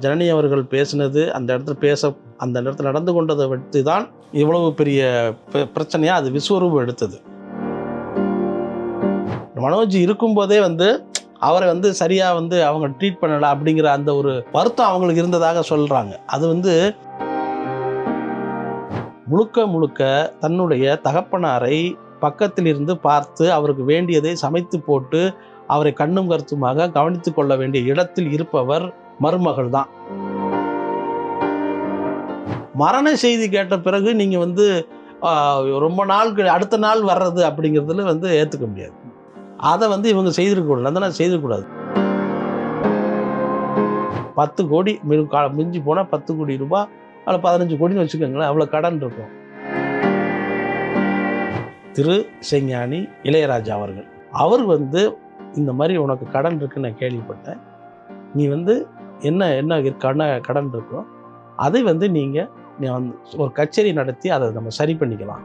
ஜனனி அவர்கள் பேசினது அந்த இடத்துல நடந்து கொண்டதை வச்சு தான் இவ்வளவு பெரிய பிரச்சனையாக அது விஸ்வரூபம் எடுத்தது. மனோஜ் இருக்கும்போதே அவரை சரியாக அவங்க ட்ரீட் பண்ணலை அப்படிங்கிற அந்த ஒரு வருத்தம் அவங்களுக்கு இருந்ததாக சொல்கிறாங்க. அது முழுக்க முழுக்க தன்னுடைய தகப்பனாரை பக்கத்தில் இருந்து பார்த்து அவருக்கு வேண்டியதை சமைத்து போட்டு அவரை கண்ணும் கருத்துமாக கவனித்து கொள்ள வேண்டிய இடத்தில் இருப்பவர் மருமகள் தான். மரண செய்தி கேட்ட பிறகு நீங்கள் ரொம்ப நாளுக்கு அடுத்த நாள் வர்றது அப்படிங்கிறதுல ஏற்றுக்க முடியாது. அதை இவங்க செய்திருக்கக்கூடாது, அந்த நான் செய்திருக்கூடாது. 10 கோடி மிஞ்சி போனால் 10 கோடி ரூபாய், அதில் 15 கோடின்னு வச்சுக்கோங்களேன், அவ்வளோ கடன் இருக்கும். திரு இசைஞானி இளையராஜா அவர்கள் இந்த மாதிரி உனக்கு கடன் இருக்குன்னு நான் கேள்விப்பட்டேன், நீ என்ன கடன் இருக்கோ அதை நீ ஒரு கச்சேரி நடத்தி அதை நம்ம சரி பண்ணிக்கலாம்,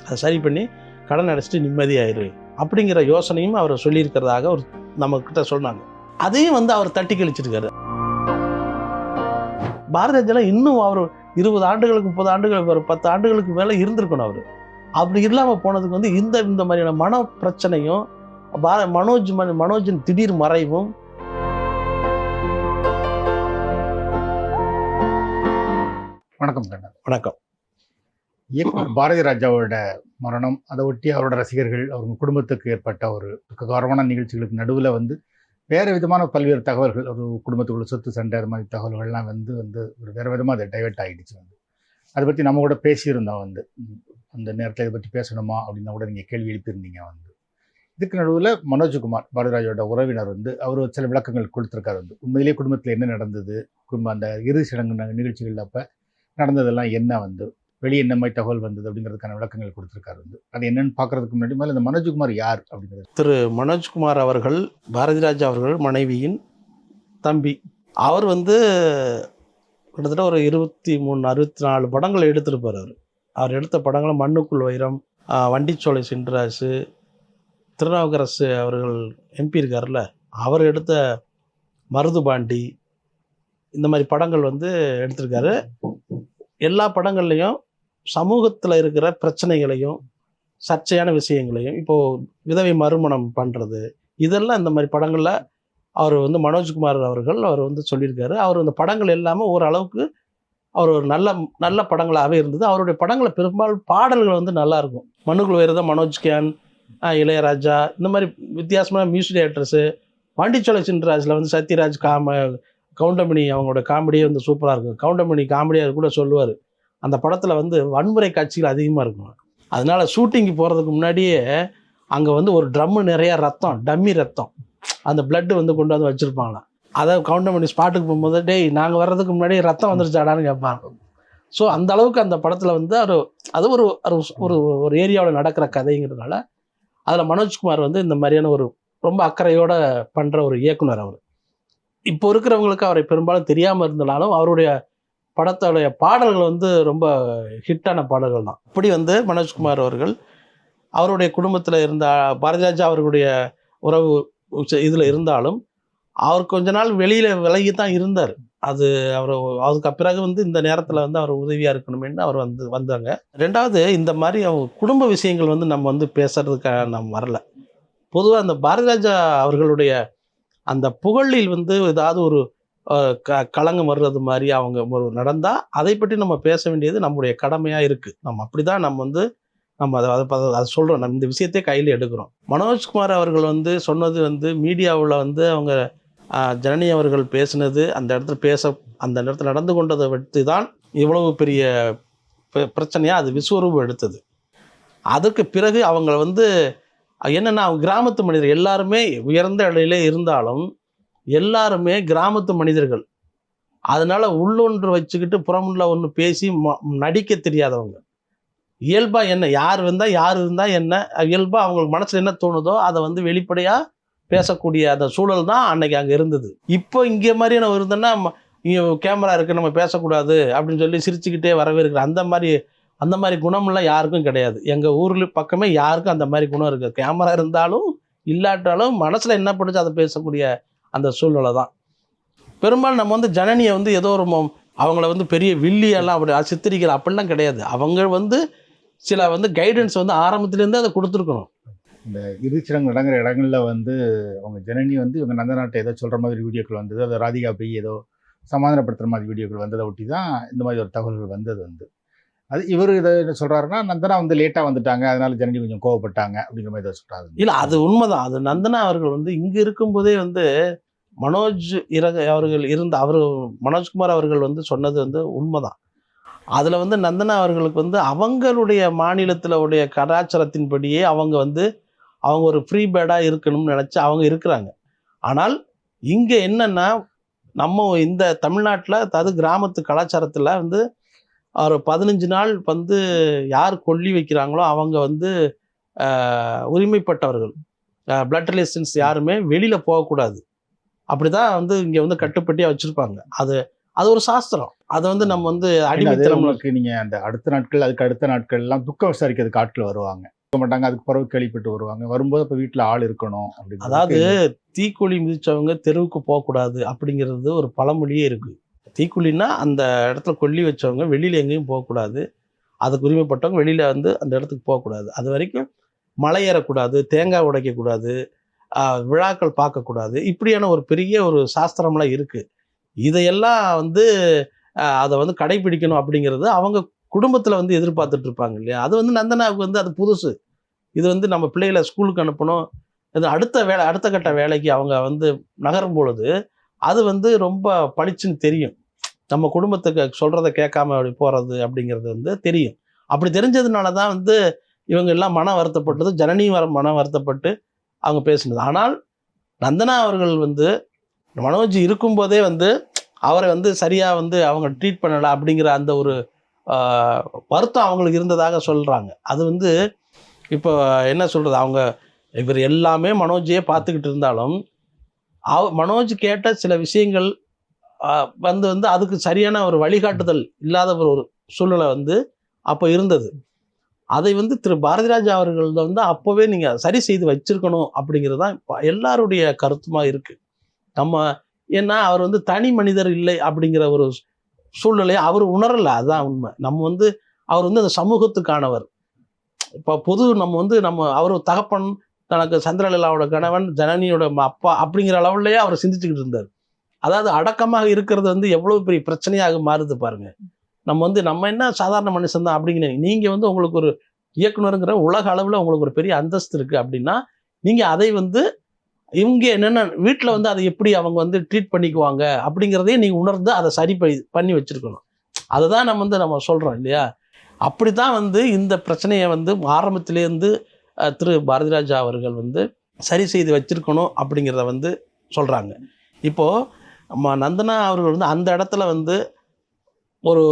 அதை சரி பண்ணி கடன் அடைச்சிட்டு நிம்மதியாயிரு அப்படிங்கிற யோசனையும் அவர் சொல்லியிருக்கிறதாக ஒரு நம்மக்கிட்ட சொன்னாங்க. அதையும் அவர் தட்டி கழிச்சிருக்காரு. பாரதிராஜெல்லாம் இன்னும் அவர் 20 ஆண்டுகளுக்கு 30 ஆண்டுகள் 10 ஆண்டுகளுக்கு மேலே இருந்திருக்கணும். அவர் அப்படி இல்லாமல் போனதுக்கு இந்த மாதிரியான மன பிரச்சனையும் மனோஜின் திடீர் மறைவும் வணக்கம் கண்ணன். வணக்கம். இயக்குனர் பாரதிராஜாவோட மரணம், அதை ஒட்டி அவரோட ரசிகர்கள் அவங்க குடும்பத்துக்கு ஏற்பட்ட ஒரு கவரமான நிகழ்ச்சிகளுக்கு நடுவில் வேறு விதமான பல்வேறு தகவல்கள், ஒரு குடும்பத்துக்குள்ள சொத்து சண்டை, அது மாதிரி தகவல்கள்லாம் ஒரு வேறு விதமாக அதை டைவெர்ட் ஆகிடுச்சு. அதை பற்றி நம்ம கூட பேசியிருந்தோம். அந்த நேரத்தில் இதை பற்றி பேசணுமா அப்படின்னா கூட நீங்கள் கேள்வி எழுப்பியிருந்தீங்க. இதுக்கு நடுவில் மனோஜ்குமார் பாரதிராஜோட உறவினர் அவர் சில விளக்கங்கள் கொடுத்துருக்காரு. உண்மையிலேயே குடும்பத்தில் என்ன நடந்தது, அந்த இறுதி சடங்கு நிகழ்ச்சிகள் அப்போ நடந்ததெல்லாம் என்ன வெளியே என்ன மாதிரி தகவல் வந்தது அப்படிங்கிறதுக்கான விளக்கங்கள் கொடுத்துருக்காரு. அது என்னன்னு பார்க்கறதுக்கு முன்னாடி மேலே இந்த மனோஜ்குமார் யார் அப்படிங்கிறது. திரு மனோஜ்குமார் அவர்கள் பாரதிராஜா அவர்கள் மனைவியின் தம்பி. அவர் கிட்டத்தட்ட ஒரு 23-64 படங்கள் எடுத்திருப்பார். அவர் எடுத்த படங்களை மண்ணுக்குள் வைரம், வண்டிச்சோலை சின்ராசு, திருநாவுக்கரசு அவர்கள் எம்பி இருக்கார்ல, அவர் எடுத்த மருதுபாண்டி, இந்த மாதிரி படங்கள் எடுத்திருக்காரு. எல்லா படங்கள்லையும் சமூகத்தில் இருக்கிற பிரச்சனைகளையும் சர்ச்சையான விஷயங்களையும், இப்போது விதவை மறுமணம் பண்ணுறது, இதெல்லாம் இந்த மாதிரி படங்களில் அவர் மனோஜ்குமார் அவர்கள் சொல்லியிருக்காரு. அவர் இந்த படங்கள் எல்லாமே ஓரளவுக்கு அவர் ஒரு நல்ல படங்களாகவே இருந்தது. அவருடைய படங்களை பெரும்பாலும் பாடல்கள் நல்லாயிருக்கும். மண்ணுக்குள் வைரதா மனோஜ்கியான், இளையராஜா, இந்த மாதிரி வித்தியாசமான மியூசிக் டைரக்டர்ஸு, வண்டிச்சோலை சின்ராஜில் சத்யராஜ் கவுண்டமணி அவங்களோட காமெடியே சூப்பராக இருக்கும். கவுண்டமணி காமெடியாக கூட சொல்லுவார், அந்த படத்தில் வன்முறை காட்சிகள் அதிகமாக இருக்கும். அதனால ஷூட்டிங்கு போகிறதுக்கு முன்னாடியே அங்கே ஒரு ட்ரம்மு நிறைய ரத்தம், டம்மி ரத்தம், அந்த பிளட்டு கொண்டு வச்சுருப்பாங்களாம். அதை கவுண்டமணி ஸ்பாட்டுக்கு போகும்போது, டேய் நாங்கள் வர்றதுக்கு முன்னாடி ரத்தம் வந்துருச்சாடான்னு கேட்பாங்க. ஸோ அந்த அளவுக்கு அந்த படத்தில் அது ஒரு ஏரியாவில் நடக்கிற கதைங்கிறதுனால அதில் மனோஜ்குமார் இந்த மாதிரியான ஒரு ரொம்ப அக்கறையோடு பண்ணுற ஒரு இயக்குனர். அவர் இப்போ இருக்கிறவங்களுக்கு அவரை பெரும்பாலும் தெரியாமல் இருந்தாலும் அவருடைய படத்தோடைய பாடல்கள் ரொம்ப ஹிட்டான பாடல்கள் தான். இப்படி மனோஜ்குமார் அவர்கள் அவருடைய குடும்பத்தில் இருந்த பாரதிராஜா அவர்களுடைய உறவு இதில் இருந்தாலும் அவர் கொஞ்ச நாள் வெளியில் விலகி தான் இருந்தார். அதுக்கு பிறகு இந்த நேரத்தில் அவர் உதவியாக இருக்கணுமேன்னு அவர் வந்தாங்க. ரெண்டாவது, இந்த மாதிரி குடும்ப விஷயங்கள் நம்ம பேசுறதுக்காக நம்ம வரல. பொதுவாக அந்த பாரதிராஜா அவர்களுடைய அந்த புகழில் ஏதாவது ஒரு களங்கம் வர்றது மாதிரி அவங்க நடந்தால் அதை பற்றி நம்ம பேச வேண்டியது நம்முடைய கடமையாக இருக்குது. நம்ம அப்படி தான் நம்ம அதை சொல்கிறோம், நம்ம இந்த விஷயத்தை கையில் எடுக்கிறோம். மனோஜ்குமார் அவர்கள் சொன்னது மீடியாவில் அவங்க ஜனனி அவர்கள் பேசினது அந்த இடத்துல நடந்து கொண்டதை வச்சு தான் இவ்வளவு பெரிய பிரச்சனையாக அது விஸ்வரூபம் எடுத்தது. அதுக்கு பிறகு அவங்க என்னென்னா, அவங்க கிராமத்து மனிதர்கள் எல்லாருமே உயர்ந்த இடையிலே இருந்தாலும் எல்லாருமே கிராமத்து மனிதர்கள். அதனால் உள்ளொன்று வச்சுக்கிட்டு புறமுள்ள ஒன்று பேசி நடிக்க தெரியாதவங்க. இயல்பாக யார் இருந்தால் என்ன, இயல்பாக அவங்களுக்கு மனசில் என்ன தோணுதோ அதை வெளிப்படையாக பேசக்கூடிய அந்த சூழல் தான் அன்னைக்கு அங்கே இருந்தது. இப்போ இங்கே மாதிரியான இருந்தோன்னா, இங்கே கேமரா இருக்குது நம்ம பேசக்கூடாது அப்படின்னு சொல்லி சிரிச்சுக்கிட்டே வரவே இருக்கிற அந்த மாதிரி குணமெல்லாம் யாருக்கும் கிடையாது. எங்கள் ஊரில் பக்கமே யாருக்கும் அந்த மாதிரி குணம் இருக்குது. கேமரா இருந்தாலும் இல்லாட்டாலும் மனசில் என்ன பண்ணுச்சு அதை பேசக்கூடிய அந்த சூழ்நிலை தான். பெரும்பாலும் நம்ம வந்து ஜனனியை வந்து ஏதோ ஒரு அவங்கள வந்து பெரிய வில்லியெல்லாம் அப்படி சித்தரிக்கிற அப்படிலாம் கிடையாது. அவங்க வந்து சில வந்து கைடன்ஸ் வந்து ஆரம்பத்துலேருந்து அதை கொடுத்துருக்கணும். இந்த இறுதிச்சடங்கு நடங்கிற இடங்கள்ல வந்து அவங்க ஜனனி வந்து இவங்க நந்தனாட்டை ஏதோ சொல்கிற மாதிரி வீடியோக்கள் வந்தது, அதை ராதிகா போய் ஏதோ சமாதானப்படுத்துகிற மாதிரி வீடியோக்கள் வந்ததை ஒட்டி தான் இந்த மாதிரி ஒரு தகவல்கள் வந்தது வந்து. அது இவர் இதை என்ன சொல்கிறாருன்னா, நந்தனா வந்து லேட்டாக வந்துட்டாங்க, அதனால ஜனனி கொஞ்சம் கோவப்பட்டாங்க அப்படிங்கிற மாதிரி ஏதோ சொல்கிறாரு. இல்லை, அது உண்மைதான். அது நந்தனா அவர்கள் வந்து இங்கே இருக்கும்போதே வந்து மனோஜ் அவர்கள் மனோஜ்குமார் அவர்கள் வந்து சொன்னது வந்து உண்மைதான். அதில் வந்து நந்தனா அவர்களுக்கு வந்து அவங்களுடைய மாநிலத்தில் உடைய கலாச்சாரத்தின்படியே அவங்க வந்து அவங்க ஒரு ஃப்ரீ பேர்டாக இருக்கணும்னு நினச்சி அவங்க இருக்கிறாங்க. ஆனால் இங்கே என்னென்னா, நம்ம இந்த தமிழ்நாட்டில் அதாவது கிராமத்து கலாச்சாரத்தில் வந்து ஒரு 15 நாள் வந்து யார் கொல்லி வைக்கிறாங்களோ அவங்க வந்து உரிமைப்பட்டவர்கள், பிளட் ரிலேஷன்ஸ் யாருமே வெளியில் போகக்கூடாது. அப்படி தான் வந்து இங்கே வந்து கட்டுப்பட்டியாக வச்சுருப்பாங்க. அது ஒரு சாஸ்திரம். அதை வந்து நம்ம வந்து அடிமைத்தனம்க்கு நீங்கள் அந்த அடுத்த நாட்கள் அதுக்கு அடுத்த நாட்கள்லாம் துக்கம் விசாரிக்கிறதுக்கு ஆட்கள் வருவாங்க மாட்டாங்க, அதுக்கு பிறகு கேள்விப்பட்டு வருவாங்க. வரும்போது இப்போ வீட்டில் ஆள் இருக்கணும் அப்படின்னு. அதாவது தீக்குழி மிதிச்சவங்க தெருவுக்கு போகக்கூடாது அப்படிங்கிறது ஒரு பழமொழியே இருக்குது. தீக்குழின்னா அந்த இடத்துல கொல்லி வச்சவங்க வெளியில் எங்கேயும் போகக்கூடாது, அதுக்கு உரிமைப்பட்டவங்க வெளியில் வந்து அந்த இடத்துக்கு போகக்கூடாது. அது வரைக்கும் மலை ஏறக்கூடாது, தேங்காய் உடைக்கக்கூடாது, விழாக்கள் பார்க்கக்கூடாது, இப்படியான ஒரு பெரிய ஒரு சாஸ்திரம்லாம் இருக்குது. இதையெல்லாம் வந்து அதை வந்து கடைபிடிக்கணும் அப்படிங்கிறது அவங்க குடும்பத்தில் வந்து எதிர்பார்த்துட்டு இருப்பாங்க இல்லையா. அது வந்து நந்தனாவுக்கு வந்து அது புதுசு. இது வந்து நம்ம பிள்ளைகளை ஸ்கூலுக்கு அனுப்பணும், இது அடுத்த கட்ட வேலைக்கு அவங்க வந்து நகரும் பொழுது அது வந்து ரொம்ப பளிச்சுன்னு தெரியும். நம்ம குடும்பத்துக்கு சொல்கிறத கேட்காம அப்படி போகிறது அப்படிங்கிறது வந்து தெரியும். அப்படி தெரிஞ்சதுனால தான் வந்து இவங்க எல்லாம் மன வருத்தப்பட்டது, ஜனனியும் மன வருத்தப்பட்டு அவங்க பேசினது. ஆனால் நந்தனா அவர்கள் வந்து மனோஜ் இருக்கும்போதே வந்து அவரை வந்து சரியாக வந்து அவங்க ட்ரீட் பண்ணலை அப்படிங்கிற அந்த ஒரு வருத்தம் அவங்களுக்கு இருந்ததாக சொல்கிறாங்க. அது வந்து இப்போ என்ன சொல்கிறது, அவங்க இவர் எல்லாமே மனோஜையே பார்த்துக்கிட்டு இருந்தாலும் மனோஜ் கேட்ட சில விஷயங்கள் வந்து வந்து அதுக்கு சரியான ஒரு வழிகாட்டுதல் இல்லாத ஒரு சூழ்நிலை வந்து அப்போ இருந்தது. அதை வந்து திரு பாரதிராஜா அவர்கள் வந்து அப்போவே நீங்கள் சரி செய்து வச்சிருக்கணும் அப்படிங்கிறது தான் இப்போ எல்லாருடைய கருத்துமாக இருக்குது. நம்ம ஏன்னா அவர் வந்து தனி மனிதர் இல்லை அப்படிங்கிற ஒரு சூழ்நிலையை அவர் உணரலை, அதுதான் உண்மை. நம்ம வந்து அவர் வந்து அந்த சமூகத்துக்கானவர். இப்போ நம்ம அவர் தகப்பன், தனக்கு சந்திரலீலாவோட கணவன், ஜனனியோட அப்பா அப்படிங்கிற அளவுலேயே அவர் சிந்திச்சுக்கிட்டு இருந்தார். அதாவது அடக்கமாக இருக்கிறது வந்து எவ்வளோ பெரிய பிரச்சனையாக மாறுது பாருங்க. நம்ம என்ன சாதாரண மனுஷன் தான் அப்படிங்கிற நீங்கள் வந்து உங்களுக்கு ஒரு இயக்குனருங்கிற உலக அளவில் உங்களுக்கு ஒரு பெரிய அந்தஸ்து இருக்குது அப்படின்னா நீங்கள் அதை வந்து இவங்க என்னென்ன வீட்டில் வந்து அதை எப்படி அவங்க வந்து ட்ரீட் பண்ணிக்குவாங்க அப்படிங்கிறதையும் நீங்கள் உணர்ந்து அதை சரி பண்ணி வச்சுருக்கணும். அதை தான் நம்ம சொல்கிறோம் இல்லையா. அப்படி தான் வந்து இந்த பிரச்சனையை வந்து ஆரம்பத்திலேருந்து திரு பாரதிராஜா அவர்கள் வந்து சரி செய்து வச்சிருக்கணும் அப்படிங்கிறத வந்து சொல்கிறாங்க. இப்போது நந்தனா அவர்கள் வந்து அந்த இடத்துல வந்து ஒரு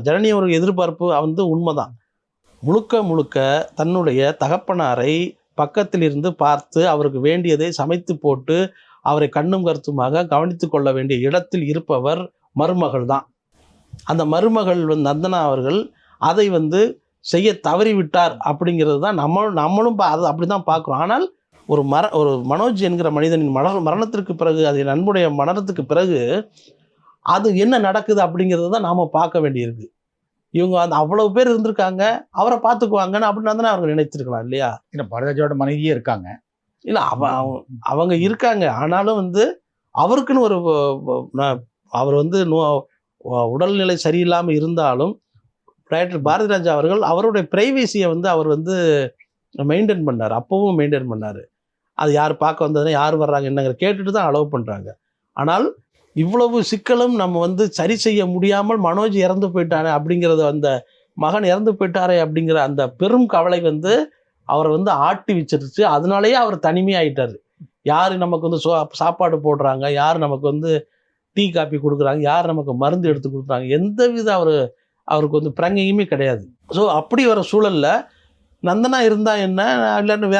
ஜனனி ஒரு எதிர்பார்ப்பு வந்து உண்மைதான். முழுக்க தன்னுடைய தகப்பனாரை பக்கத்தில் இருந்து பார்த்து அவருக்கு வேண்டியதை சமைத்து போட்டு அவரை கண்ணும் கருத்துமாக கவனித்து கொள்ள வேண்டிய இடத்தில் இருப்பவர் மருமகள் தான். அந்த மருமகள் வந்து நந்தனா அவர்கள் அதை வந்து செய்ய தவறிவிட்டார் அப்படிங்கிறது தான் நம்மளும் அது அப்படி தான் பார்க்குறோம். ஆனால் ஒரு மனோஜ் என்கிற மனிதனின் மரணத்திற்கு பிறகு, அது நண்புடைய மரணத்துக்கு பிறகு அது என்ன நடக்குது அப்படிங்கிறத தான் நாம் பார்க்க வேண்டியிருக்கு. இவங்க அந்த அவ்வளவு பேர் இருந்திருக்காங்க, அவரை பார்த்துக்குவாங்கன்னு அப்படின்னு தான் அவர்கள் நினைத்திருக்கலாம் இல்லையா. இல்லை, பாரதிராஜாவோட மனைவியே இருக்காங்க. இல்லை, அவங்க இருக்காங்க. ஆனாலும் வந்து அவருக்குன்னு அவர் வந்து உடல்நிலை சரியில்லாமல் இருந்தாலும் டைரக்டர் பாரதிராஜா அவர்கள் அவருடைய பிரைவேசியை வந்து அவர் வந்து மெயின்டைன் பண்ணார். அப்பவும் மெயின்டைன் பண்ணார். அது யார் பார்க்க வந்ததுன்னா யார் வர்றாங்க என்னங்கிற கேட்டுட்டு தான் அலோவ் பண்ணுறாங்க. ஆனால் இவ்வளவு சிக்கலும் நம்ம வந்து சரி செய்ய முடியாமல் மனோஜ் இறந்து போயிட்டானே அப்படிங்கிறது, அந்த மகன் இறந்து போயிட்டாரே அப்படிங்கிற அந்த பெரும் கவலை வந்து அவரை வந்து ஆட்டி வச்சிருச்சு. அதனாலேயே அவர் தனிமையாயிட்டார். யார் நமக்கு வந்து சாப்பாடு போடுறாங்க, யார் நமக்கு வந்து டீ காப்பி கொடுக்குறாங்க, யார் நமக்கு மருந்து எடுத்து கொடுக்குறாங்க, எந்தவித அவருக்கு வந்து பிரங்கையுமே கிடையாது. ஸோ அப்படி வர சூழலில் நந்தனா இருந்தால் என்ன, இல்லைன்னு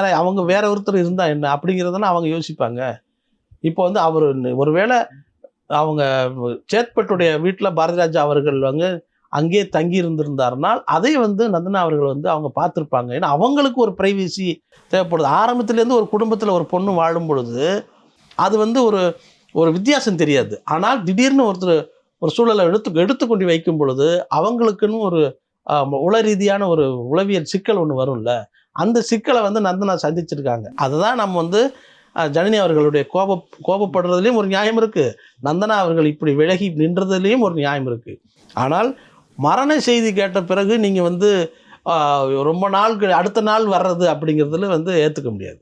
வேற ஒருத்தர் இருந்தால் என்ன அப்படிங்கிறதுனா அவங்க யோசிப்பாங்க. இப்போ வந்து அவர் ஒருவேளை அவங்க சேத்பட்டுடைய வீட்டில் பாரதிராஜா அவர்கள் வந்து அங்கேயே தங்கி இருந்திருந்தாருனால் அதை வந்து நந்தனா அவர்கள் வந்து அவங்க பார்த்துருப்பாங்க. ஏன்னா அவங்களுக்கு ஒரு ப்ரைவேசி தேவைப்படுது. ஆரம்பத்துலேருந்து ஒரு குடும்பத்தில் ஒரு பொண்ணு வாழும் பொழுது அது வந்து ஒரு ஒரு வித்தியாசம் தெரியாது. ஆனால் திடீர்னு ஒருத்தர் ஒரு சூழலை எடுத்துக்கொண்டு வைக்கும் பொழுது அவங்களுக்குன்னு ஒரு உள ரீதியான ஒரு உளவியல் சிக்கல் ஒன்று வரும்ல. அந்த சிக்கலை வந்து நந்தனா சந்திச்சிருக்காங்க. அதுதான் நம்ம வந்து ஜனனி அவர்களுடைய கோபப்படுறதுலேயும் ஒரு நியாயம் இருக்குது. நந்தனா அவர்கள் இப்படி விலகி நின்றதுலேயும் ஒரு நியாயம் இருக்குது. ஆனால் மரண செய்தி கேட்ட பிறகு நீங்கள் வந்து ரொம்ப நாள் அடுத்த நாள் வர்றது அப்படிங்கிறதுல வந்து ஏற்றுக்க முடியாது.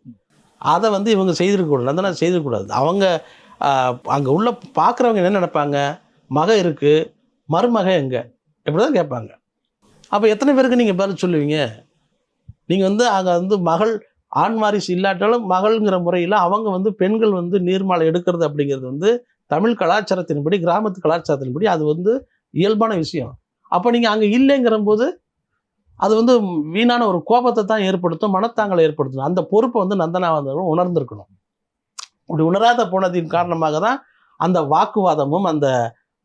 அதை வந்து இவங்க செய்திருக்கக்கூடாது, நந்தனா செய்திருக்கக்கூடாது. அவங்க அங்கே உள்ள பார்க்குறவங்க என்ன நினைப்பாங்க, மக இருக்குது, மருமக எங்கே, இப்படி தான் கேட்பாங்க. அப்போ எத்தனை பேருக்கு நீங்கள் பதில் சொல்லுவீங்க? நீங்கள் வந்து அங்கே வந்து மகள் ஆண் வாரிசு இல்லாட்டாலும் மகள்ங்கிற முறையில் அவங்க வந்து பெண்கள் வந்து நீர்மாலை எடுக்கிறது அப்படிங்கிறது வந்து தமிழ் கலாச்சாரத்தின்படி, கிராமத்து கலாச்சாரத்தின்படி அது வந்து இயல்பான விஷயம். அப்போ நீங்கள் அங்கே இல்லைங்கிற போது அது வந்து வீணான ஒரு கோபத்தை தான் ஏற்படுத்தும், மனத்தாங்களை ஏற்படுத்தும். அந்த பொறுப்பை வந்து நந்தனா வந்து உணர்ந்திருக்கணும். அப்படி உணராத போனதின் காரணமாக தான் அந்த வாக்குவாதமும் அந்த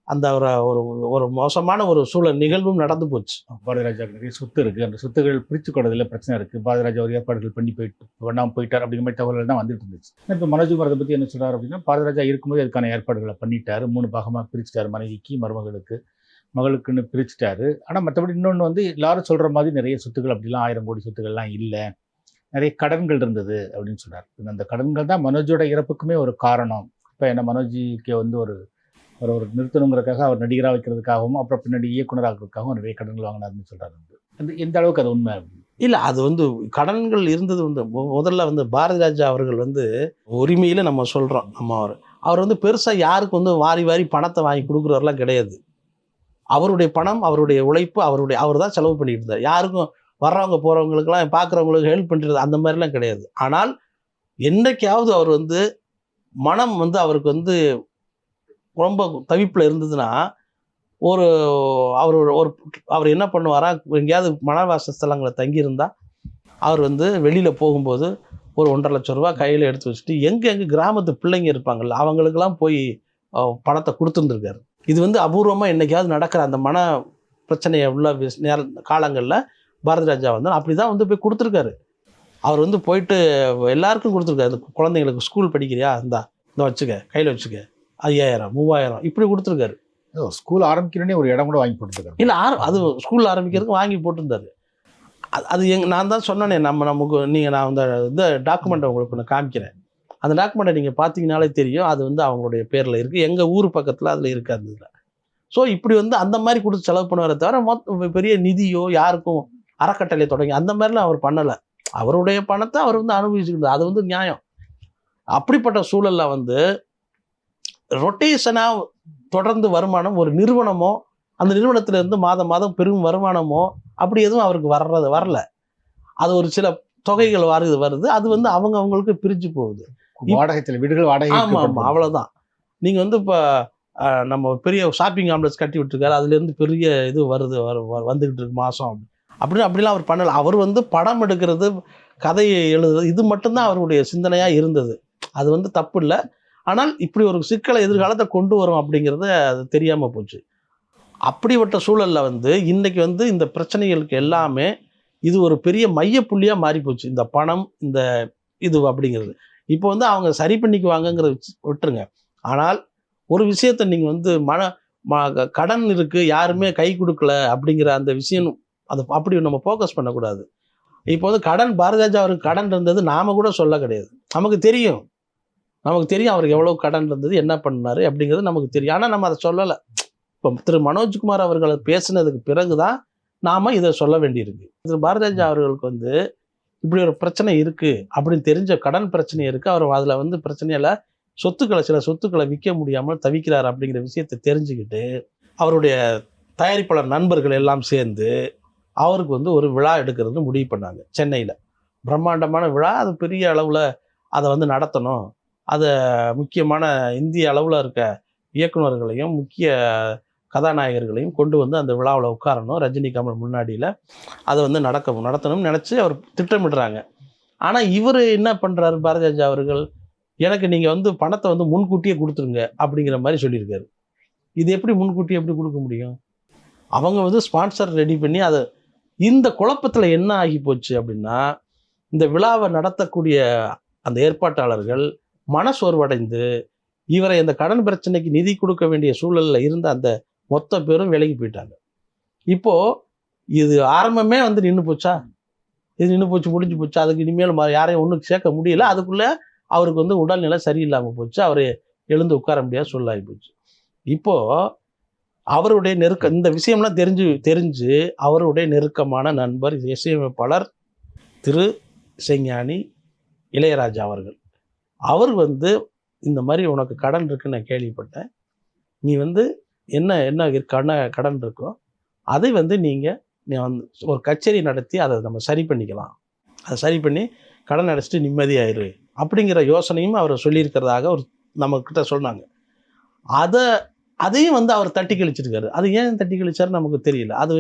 அந்த ஒரு ஒரு மோசமான ஒரு சூழல் நிகழ்வும் நடந்து போச்சு. பாரதி ராஜாவுக்கு நிறைய சொத்து இருக்குது, அந்த சொத்துகள் பிரித்து கொடுறதுல பிரச்சனை இருக்குது, பாரதி ராஜா ஒரு ஏற்பாடுகள் பண்ணாமல் போயிட்டார் அப்படிங்கிற மாதிரி தகவல்கள் தான் வந்துட்டு இருந்துச்சு. இப்போ மனோஜ்குமார் அதை பற்றி என்ன சொல்கிறார் அப்படின்னா, பாரதி ராஜா இருக்கும்போது அதுக்கான ஏற்பாடுகளை பண்ணிட்டாரு, 3 பாகமாக பிரிச்சுட்டாரு, மனைவிக்கு மருமகளுக்கு மகளுக்குன்னு பிரிச்சுட்டாரு. ஆனால் மற்றபடி இன்னொன்று வந்து எல்லாரும் சொல்கிற மாதிரி நிறைய சொத்துக்கள் அப்படிலாம் 1000 கோடி சொத்துக்கள்லாம் இல்லை, நிறைய கடன்கள் இருந்தது அப்படின்னு சொல்கிறார். அந்த கடன்கள் தான் மனோஜோட இறப்புக்குமே ஒரு காரணம். இப்போ என்ன மனோஜிக்கு வந்து ஒரு நிறுத்தணுங்கிறதுக்காக அவர் நடிகராக வைக்கிறதுக்காகவும் அப்புறம் பின்னாடி இயக்குனராகிறதுக்காகவும் நிறைய கடன்கள் வாங்கினார்னு சொல்கிறார். வந்து எந்த அளவுக்கு அது உண்மை? இல்லை, அது வந்து கடன்கள் இருந்தது வந்து முதல்ல வந்து பாரதி ராஜா அவர்கள் வந்து உரிமையில் நம்ம சொல்கிறோம். அவர் வந்து பெருசாக யாருக்கு வந்து வாரி வாரி பணத்தை வாங்கி கொடுக்குறவரெலாம் கிடையாது. அவருடைய பணம், அவருடைய உழைப்பு, அவர் தான் செலவு பண்ணிட்டு இருந்தார். யாருக்கும் வர்றவங்க போகிறவங்களுக்கெல்லாம் பார்க்குறவங்களுக்கு ஹெல்ப் பண்ணுறது அந்த மாதிரிலாம் கிடையாது. ஆனால் என்றைக்காவது அவர் வந்து மனம் வந்து அவருக்கு வந்து ரொம்ப தவிப்பில் இருந்ததுன்னா அவர் என்ன பண்ணுவாரா, எங்கேயாவது மணவாச ஸ்தலங்களை தங்கியிருந்தால் அவர் வந்து வெளியில் போகும்போது ஒரு 1.5 லட்சம் ரூபா கையில் எடுத்து வச்சுட்டு எங்கே கிராமத்து பிள்ளைங்க இருப்பாங்கள்ல அவங்களுக்கெல்லாம் போய் பணத்தை கொடுத்துருந்துருக்காரு. இது வந்து அபூர்வமாக என்றைக்காவது நடக்கிற அந்த மன பிரச்சனையை உள்ள காலங்களில் பாரதி ராஜா வந்து அப்படி தான் வந்து போய் கொடுத்துருக்காரு. அவர் வந்து போயிட்டு எல்லாருக்கும் கொடுத்துருக்காரு. இந்த குழந்தைங்களுக்கு ஸ்கூல் படிக்கிறியா, இந்த வச்சுக்க, கையில் வச்சுக்க, 5000 3000 இப்படி கொடுத்துருக்காரு. ஸ்கூல் ஆரம்பிக்கிறேனே ஒரு இடம் கூட வாங்கி போட்டுருக்காரு. இல்லை, அது ஸ்கூல் ஆரம்பிக்கிறதுக்கு வாங்கி போட்டிருந்தாரு. அது நான் தான் சொன்னேனே, நான் இந்த டாக்குமெண்ட்டை உங்களுக்கு நான் காமிக்கிறேன். அந்த டாக்குமெண்ட்டை நீங்கள் பார்த்தீங்கனாலே தெரியும், அது வந்து அவங்களுடைய பேரில் இருக்குது, எங்கள் ஊர் பக்கத்தில் அதில் இருக்காது. இதில் ஸோ இப்படி வந்து அந்த மாதிரி கொடுத்து செலவு பண்ணுவாரே தவிர பெரிய நிதியோ யாருக்கும் அறக்கட்டளை தொடங்கி அந்த மாதிரிலாம் அவர் பண்ணலை. அவருடைய பணத்தை அவர் வந்து அனுபவிச்சுக்கிட்டார். அது வந்து நியாயம். அப்படிப்பட்ட சூழலில் வந்து ரொட்டேஷனாக தொடர்ந்து வருமானம் ஒரு நிறுவனமோ அந்த நிறுவனத்திலிருந்து மாதம் மாதம் பெரும் வருமானமோ அப்படி எதுவும் அவருக்கு வரல. அது ஒரு சில தொகைகள் வருது. அது வந்து அவங்களுக்கு பிரிஞ்சு போகுது. வீடுகள் வாடகை. ஆமாம், அவ்வளோதான். நீங்கள் வந்து இப்போ நம்ம பெரிய ஷாப்பிங் காம்ப்ளெக்ஸ் கட்டி விட்டுருக்காரு, அதுலேருந்து பெரிய இது வந்துக்கிட்டு இருக்கு மாதம் அப்படிலாம் அவர் பண்ணலை. அவர் வந்து படம் எடுக்கிறது, கதையை எழுதுறது, இது மட்டும்தான் அவருடைய சிந்தனையாக இருந்தது. அது வந்து தப்பு இல்லை. ஆனால் இப்படி ஒரு சிக்கலை எதிர்காலத்தை கொண்டு வரும் அப்படிங்கிறது அது தெரியாமல் போச்சு. அப்படிப்பட்ட சூழலில் வந்து இன்றைக்கி வந்து இந்த பிரச்சனைகளுக்கு எல்லாமே இது ஒரு பெரிய மையப்புள்ளியாக மாறி போச்சு. இந்த பணம், இந்த இது அப்படிங்கிறது இப்போ வந்து அவங்க சரி பண்ணிக்குவாங்கங்கிறத விட்டுருங்க. ஆனால் ஒரு விஷயத்தை நீங்கள் வந்து கடன் இருக்குது, யாருமே கை கொடுக்கல அப்படிங்கிற அந்த விஷயம் அதை அப்படி நம்ம ஃபோக்கஸ் பண்ணக்கூடாது. இப்போ வந்து பாரதி ராஜா அவருக்கு கடன் இருந்தது நாம் கூட சொல்ல கிடையாது. நமக்கு தெரியும் அவருக்கு எவ்வளோ கடன் இருந்தது, என்ன பண்ணார் அப்படிங்கிறது நமக்கு தெரியும். ஆனால் நம்ம அதை சொல்லலை. இப்போ திரு மனோஜ்குமார் அவர்களை பேசினதுக்கு பிறகு தான் நாம் இதை சொல்ல வேண்டியிருக்கு. திரு பாரதி ராஜா அவர்களுக்கு வந்து இப்படி ஒரு பிரச்சனை இருக்குது அப்படின்னு தெரிஞ்ச கடன் பிரச்சனை இருக்குது. அவர் அதில் வந்து பிரச்சனையில் சில சொத்துக்களை விற்க முடியாமல் தவிக்கிறார் அப்படிங்கிற விஷயத்தை தெரிஞ்சுக்கிட்டு அவருடைய தயாரிப்பாளர் நண்பர்கள் எல்லாம் சேர்ந்து அவருக்கு வந்து ஒரு விழா எடுக்கிறது முடிவு பண்ணாங்க. சென்னையில் பிரம்மாண்டமான விழா, அது பெரிய அளவில் அதை வந்து நடத்தணும். அதை முக்கியமான இந்திய அளவில் இருக்க இயக்குநர்களையும் முக்கிய கதாநாயகர்களையும் கொண்டு வந்து அந்த விழாவில் உட்காரணும், ரஜினி கமல் முன்னாடியில் அதை வந்து நடத்தணும்னு நினச்சி அவர் திட்டமிடுறாங்க. ஆனால் இவர் என்ன பண்ணுறாரு, பாரதி ராஜா அவர்கள், எனக்கு நீங்கள் வந்து பணத்தை வந்து முன்கூட்டியே கொடுத்துருங்க அப்படிங்கிற மாதிரி சொல்லியிருக்காரு. இது எப்படி முன்கூட்டியே எப்படி கொடுக்க முடியும்? அவங்க வந்து ஸ்பான்சர் ரெடி பண்ணி அதை இந்த குழப்பத்தில் என்ன ஆகி போச்சு அப்படின்னா, இந்த விழாவை நடத்தக்கூடிய அந்த ஏற்பாட்டாளர்கள் மனசோர்வடைந்து இவரை இந்த கடன் பிரச்சனைக்கு நிதி கொடுக்க வேண்டிய சூழலில் இருந்த அந்த மொத்த பேரும் விலகி போயிட்டாங்க. இப்போது இது ஆரம்பமே வந்து நின்று போச்சா, இது நின்று போச்சு, முடிஞ்சு போச்சு. அதுக்கு இனிமேல் யாரையும் ஒன்றும் சேர்க்க முடியல. அதுக்குள்ளே அவருக்கு வந்து உடல்நிலை சரியில்லாமல் போச்சு. அவர் எழுந்து உட்கார முடியாத சூழலாகி போச்சு. இப்போது அவருடைய இந்த விஷயம்லாம் தெரிஞ்சு அவருடைய நெருக்கமான நண்பர் இசையமைப்பாளர் திரு இசைஞானி இளையராஜா அவர்கள், அவர் வந்து இந்த மாதிரி உனக்கு கடன் இருக்குன்னு நான் கேள்விப்பட்டேன், நீ வந்து என்ன கடன் இருக்கோ அதை வந்து நீ வந்து ஒரு கச்சேரி நடத்தி அதை நம்ம சரி பண்ணிக்கலாம், அதை சரி பண்ணி கடன் அடைச்சிட்டு நிம்மதியாயிரு அப்படிங்கிற யோசனையும் அவர் சொல்லியிருக்கிறதாக ஒரு நம்மக்கிட்ட சொன்னாங்க. அதையும் வந்து அவர் தட்டி கழிச்சிருக்காரு. அது ஏன் தட்டி கழிச்சாரு நமக்கு தெரியல. அது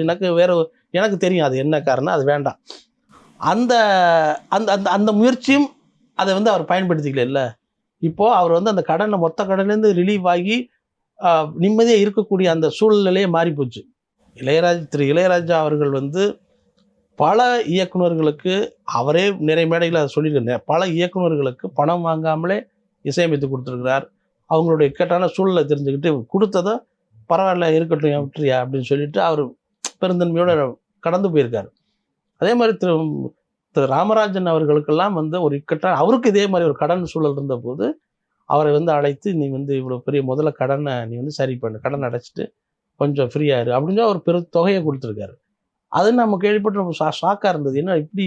எனக்கு தெரியும் அது என்ன காரணம், அது வேண்டாம். அந்த அந்த அந்த அந்த முயற்சியும் அதை வந்து அவர் பயன்படுத்திக்கல. இல்லை, இப்போது அவர் வந்து அந்த மொத்த கடன்லேருந்து ரிலீவ் ஆகி நிம்மதியாக இருக்கக்கூடிய அந்த சூழ்நிலையே மாறிப்போச்சு. திரு இளையராஜா அவர்கள் வந்து பல இயக்குநர்களுக்கு, அவரே நிறைய மேடையில் அதை சொல்லியிருக்காரு, பல இயக்குநர்களுக்கு பணம் வாங்காமலே இசையமைத்து கொடுத்துருக்கிறார். அவங்களுடைய இக்கட்டான சூழலை தெரிஞ்சுக்கிட்டு கொடுத்ததை பரவாயில்ல இருக்கட்டும் விட்டுறியா அப்படின்னு சொல்லிட்டு அவர் பெருந்தன்மையோடு கடந்து போயிருக்காரு. அதே மாதிரி திரு ராமராஜன் அவர்களுக்கெல்லாம் வந்து ஒரு இக்கட்டான, அவருக்கு இதே மாதிரி ஒரு கடன் சூழல் இருந்தபோது அவரை வந்து அழைத்து, நீ வந்து இவ்வளோ பெரிய முதல்ல கடனை நீ வந்து சரி பண்ணு, கடன் அடைச்சிட்டு கொஞ்சம் ஃப்ரீயாயிரு அப்படின்னு ஒரு பெரும் தொகையை கொடுத்துருக்காரு. அது நம்ம கேள்விப்பட்டு நம்ம ஷாக்காக இருந்தது. என்ன இப்படி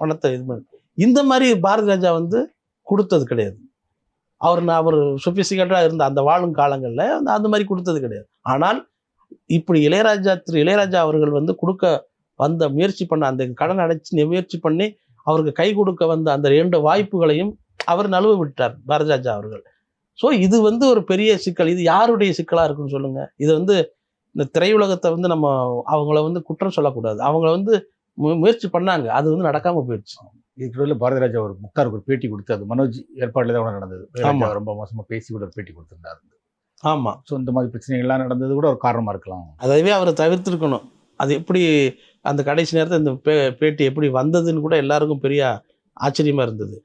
பணத்தை இது பண்ணி இந்த மாதிரி பாரதி ராஜா வந்து கொடுத்தது கிடையாது. அவர் சொபிஸ்டிகேட்டாக இருந்த அந்த வாழும் காலங்களில் அந்த மாதிரி கொடுத்தது கிடையாது. ஆனால் இப்படி திரு இளையராஜா அவர்கள் வந்து கொடுக்க வந்த முயற்சி பண்ண அந்த கடன் அடைச்சி முயற்சி பண்ணி அவருக்கு கை கொடுக்க வந்த அந்த 2 வாய்ப்புகளையும் அவர் நழுவ விட்டார் பாரதி ராஜா அவர்கள். ஸோ இது வந்து ஒரு பெரிய சிக்கல். இது யாருடைய சிக்கலாக இருக்குன்னு சொல்லுங்கள். இது வந்து இந்த திரையுலகத்தை வந்து நம்ம அவங்கள வந்து குற்றம் சொல்லக்கூடாது. அவங்கள வந்து முயற்சி பண்ணாங்க, அது வந்து நடக்காமல் போயிடுச்சு. இதுக்குள்ள பாரதி ராஜா ஒரு முக்தாருக்கு ஒரு பேட்டி கொடுத்து, அது மனோஜ் ஏற்பாடுல தான் நடந்தது. ரொம்ப மோசமாக பேசி கூட ஒரு பேட்டி கொடுத்துருந்தாரு. ஆமாம். ஸோ இந்த மாதிரி பிரச்சனைகள்லாம் நடந்தது கூட ஒரு காரணமாக இருக்கலாம். அதைவே அவர் தவிர்த்திருக்கணும். அது எப்படி அந்த கடைசி நேரத்தில் இந்த பேட்டி எப்படி வந்ததுன்னு கூட எல்லாருக்கும் பெரிய ஆச்சரியமாக இருந்தது.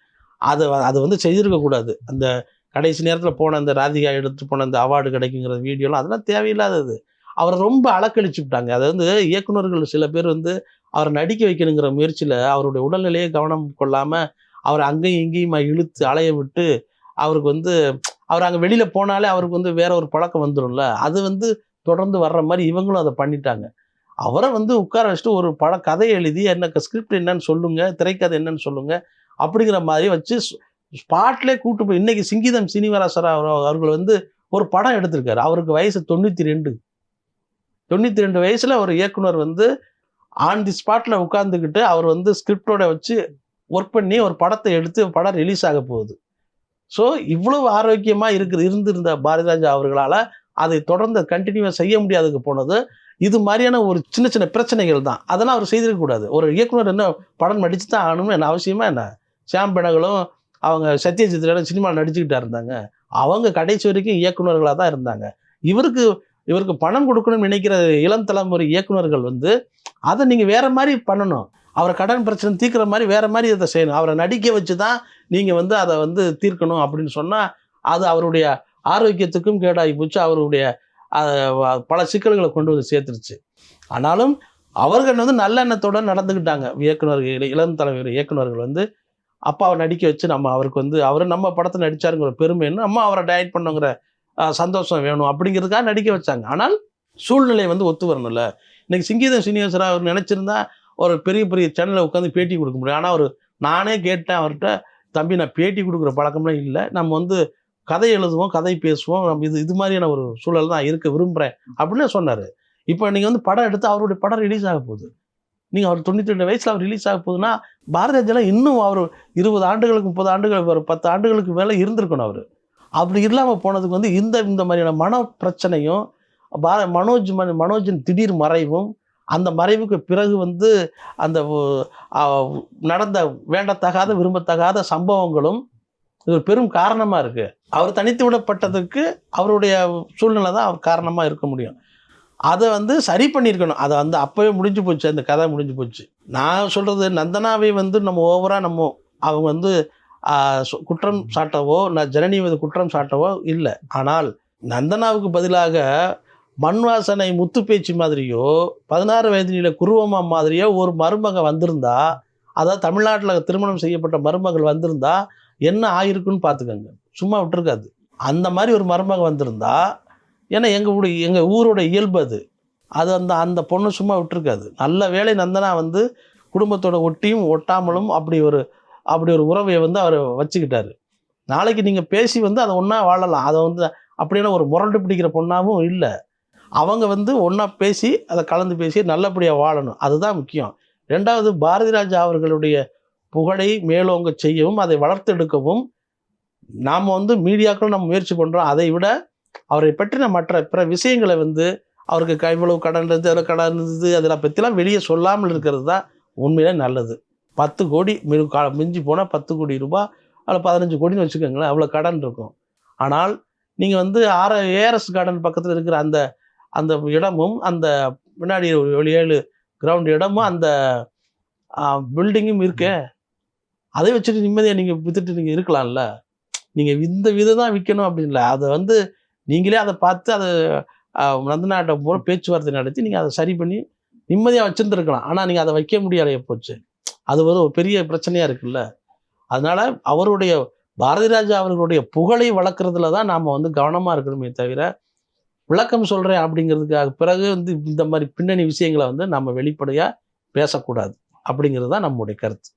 அதை வந்து செய்திருக்கக்கூடாது. அந்த கடைசி நேரத்தில் போன அந்த ராதிகா எடுத்து போன அந்த அவார்டு கிடைக்குங்கிற வீடியோலாம் அதெல்லாம் தேவையில்லாதது. அவரை ரொம்ப அலக்கழிச்சு விட்டாங்க. அதை வந்து இயக்குநர்கள் சில பேர் வந்து அவரை நடிக்க வைக்கணுங்கிற முயற்சியில் அவருடைய உடல்நிலையை கவனம் கொள்ளாமல் அவரை அங்கேயும் இங்கேயுமா இழுத்து அலைய விட்டு, அவருக்கு வந்து அவர் அங்கே வெளியில் போனாலே அவருக்கு வந்து வேற ஒரு பழக்கம் வந்துடும்ல, அது வந்து தொடர்ந்து வர்ற மாதிரி இவங்களும் அதை பண்ணிட்டாங்க. அவரை வந்து உட்கார வச்சுட்டு ஒரு கதையை எழுதி என்ன ஸ்கிரிப்ட் என்னன்னு சொல்லுங்கள், திரைக்கதை என்னன்னு சொல்லுங்கள் அப்படிங்கிற மாதிரி வச்சு ஸ்பாட்லேயே கூட்டு போய், இன்னைக்கு சிங்கீதம் சீனிவாசரா அவர்கள் வந்து ஒரு படம் எடுத்திருக்காரு. அவருக்கு வயசு 92 வயசில் ஒரு இயக்குனர் வந்து ஆன் தி ஸ்பாட்டில் உட்காந்துக்கிட்டு அவர் வந்து ஸ்கிரிப்டோட வச்சு ஒர்க் பண்ணி ஒரு படத்தை எடுத்து படம் ரிலீஸ் ஆக போகுது. ஸோ இவ்வளவு ஆரோக்கியமாக இருந்திருந்த பாரதி ராஜா அவர்களால் அதை தொடர்ந்து கண்டினியூவாக செய்ய முடியாதுக்கு போனது இது மாதிரியான ஒரு சின்ன சின்ன பிரச்சனைகள் தான். அதெல்லாம் அவர் செய்திருக்கக்கூடாது. ஒரு இயக்குனர் என்ன படம் நடிச்சு தான் ஆகணும்னு என்ன அவசியமா என்ன? ஷியாம் பெனகலும் அவங்க சத்யஜித்டும் சினிமாவில் நடிச்சுக்கிட்டா இருந்தாங்க. அவங்க கடைசி வரைக்கும் இயக்குநர்களாக தான் இருந்தாங்க. இவருக்கு பணம் கொடுக்கணும்னு நினைக்கிற இளம் தலைமுறை இயக்குநர்கள் வந்து அதை நீங்கள் வேற மாதிரி பண்ணணும். அவரை கடன் பிரச்சனை தீர்க்கிற மாதிரி வேற மாதிரி இதை செய்யணும். அவரை நடிக்க வச்சு தான் நீங்கள் வந்து அதை வந்து தீர்க்கணும் அப்படின்னு சொன்னால் அது அவருடைய ஆரோக்கியத்துக்கும் கேடாகி போச்சு. அவருடைய பல சிக்கல்களை கொண்டு வந்து சேர்த்துருச்சு. ஆனாலும் அவர்கள் வந்து நல்லெண்ணத்தோடு நடந்துக்கிட்டாங்க. இளம் தலைவர் இயக்குநர்கள் வந்து அப்பாவை நடிக்க வச்சு அவருக்கு வந்து அவர் நம்ம படத்தை நடித்தாருங்கிற பெருமைன்னு அவரை டைரக்ட் பண்ணுங்கிற சந்தோஷம் வேணும் அப்படிங்கிறதுக்காக நடிக்க வச்சாங்க. ஆனால் சூழ்நிலை வந்து ஒத்து வரணும்ல. இன்றைக்கி சிங்கீதம் சீனிவாசரா அவர் நினச்சிருந்தா ஒரு பெரிய பெரிய சேனலில் உட்காந்து பேட்டி கொடுக்க முடியும். ஆனால் நானே கேட்டேன் அவர்கிட்ட, தம்பி நான் பேட்டி கொடுக்குற பழக்கம்லாம் இல்லை, நம்ம வந்து கதை எழுதுவோம், கதை பேசுவோம், நம்ம இது மாதிரியான ஒரு சூழல் தான் இருக்க விரும்புகிறேன் அப்படின்னு சொன்னார். இப்போ நீங்கள் வந்து படம் எடுத்து அவருடைய படம் ரிலீஸ் ஆக போகுது. நீங்கள் அவர் 92 வயசில் அவர் ரிலீஸ் ஆக போகுதுன்னா பாரதி ராஜாலாம் இன்னும் அவர் 20 ஆண்டுகளுக்கு 30 ஆண்டுகள் ஒரு 10 ஆண்டுகளுக்கு மேலே இருந்திருக்கணும். அவர் அப்படி இல்லாமல் போனதுக்கு வந்து இந்த மாதிரியான மன பிரச்சனையும் மனோஜின் திடீர் மறைவும், அந்த மறைவுக்கு பிறகு வந்து அந்த நடந்த வேண்டத்தகாத விரும்பத்தகாத சம்பவங்களும் இது பெரும் காரணமாக இருக்குது. அவர் தனித்து விடப்பட்டதுக்கு அவருடைய சூழ்நிலை தான் அவர் காரணமாக இருக்க முடியும். அதை வந்து சரி பண்ணியிருக்கணும். அதை வந்து அப்போவே முடிஞ்சு போச்சு, அந்த கதை முடிஞ்சு போச்சு. நான் சொல்கிறது, நந்தனாவை வந்து நம்ம ஓவராக அவங்க வந்து குற்றம் சாட்டவோ ஜனனி மீது குற்றம் சாட்டவோ இல்லை. ஆனால் நந்தனாவுக்கு பதிலாக மண் வாசனை முத்து பேச்சு மாதிரியோ 16 வயதில குருவம்மா மாதிரியோ ஒரு மருமக வந்திருந்தா, அதாவது தமிழ்நாட்டில் திருமணம் செய்யப்பட்ட மருமகள் வந்திருந்தா என்ன ஆயிருக்குன்னு பார்த்துக்கோங்க. சும்மா விட்டுருக்காது. அந்த மாதிரி ஒரு மருமக வந்திருந்தா, ஏன்னா எங்கள் ஊரோட இயல்பு அது. அது அந்த பொண்ணு சும்மா விட்டுருக்காது. நல்ல வேளை நந்தனா வந்து குடும்பத்தோட ஒட்டியும் ஒட்டாமலும் அப்படி ஒரு உறவை வந்து அவர் வச்சுக்கிட்டாரு. நாளைக்கு நீங்கள் பேசி வந்து அதை ஒன்றா வாழலாம். அதை வந்து அப்படின்னா ஒரு முரண்டு பிடிக்கிற பொண்ணாகவும் இல்லை. அவங்க வந்து ஒன்றா பேசி அதை கலந்து பேசி நல்லபடியாக வாழணும். அதுதான் முக்கியம். 2வது, பாரதி ராஜா அவர்களுடைய புகழை மேலோங்க செய்யவும் அதை வளர்த்தெடுக்கவும் நாம் வந்து மீடியாக்களும் நம்ம முயற்சி பண்ணுறோம். அதை விட அவரை பற்றின மற்ற பிற விஷயங்களை வந்து அவருக்கு இவ்வளவு கடன் இருந்தது, அதில் கடன் இருந்தது, அதெல்லாம் பற்றிலாம் வெளியே சொல்லாமல் இருக்கிறது தான் உண்மையிலே நல்லது. 10 கோடி மிஞ்சி போனால் 10 கோடி ரூபாய், அதில் 15 கோடின்னு வச்சுக்கோங்களேன், அவ்வளோ கடன் இருக்கும். ஆனால் நீங்கள் வந்து ஏஆர்எஸ் கார்டன் பக்கத்தில் இருக்கிற அந்த இடமும், அந்த முன்னாடி ஒரு 7 கிரவுண்ட் இடமும், அந்த பில்டிங்கும் இருக்கே, அதை வச்சுட்டு நிம்மதியாக நீங்கள் விற்றுட்டு நீங்கள் இருக்கலாம்ல. நீங்கள் இந்த விதை தான் விற்கணும் அப்படின்ல. அதை வந்து நீங்களே அதை பார்த்து அதை நந்தனாட்ட போல பேச்சுவார்த்தை நடத்தி நீங்கள் அதை சரி பண்ணி நிம்மதியாக வச்சுருந்துருக்கலாம். ஆனால் நீங்கள் அதை வைக்க முடியாத போச்சு. அது ஒரு பெரிய பிரச்சனையாக இருக்குல்ல. அதனால் அவருடைய பாரதி ராஜா அவர்களுடைய புகழை வளர்க்குறதுல தான் நாம் வந்து கவனமாக இருக்கணுமே தவிர, விளக்கம் சொல்கிறேன் அப்படிங்கிறதுக்காக பிறகு வந்து இந்த மாதிரி பின்னணி விஷயங்களை வந்து நம்ம வெளிப்படையாக பேசக்கூடாது அப்படிங்கிறது தான் நம்முடைய கருத்து.